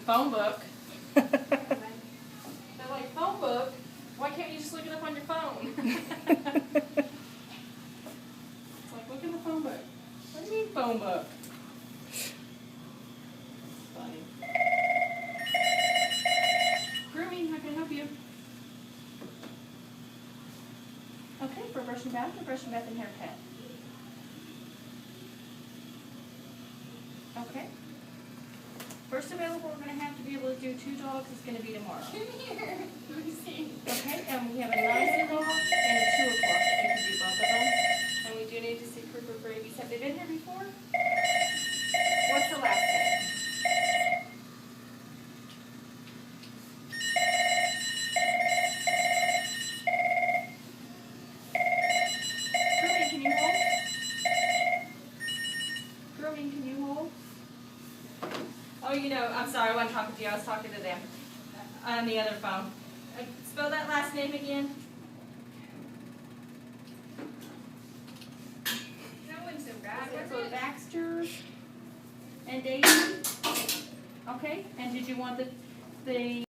phone book. They're like, phone book? Why can't you just look it up on your phone? It's like, look in the phone book. What do you mean phone book? Funny. Grooming, how can I help you? Okay, for brush and bath and haircut. Okay. First available, we're going to have to be able to do 2 dogs. It's going to be tomorrow. Come here. Let me see. Okay, and we have a 9 o'clock and a 2 o'clock. We can do both of them. And we do need to see proof of rabies. Have they been here before? What's the last name? Grooming, can you hold? Grooming, can you hold? Oh, you know, I'm sorry, I wasn't talking to you. I was talking to them on the other phone. Spell that last name again. That wasn't so bad, Was was it it? Baxter and Daisy? Okay, and did you want the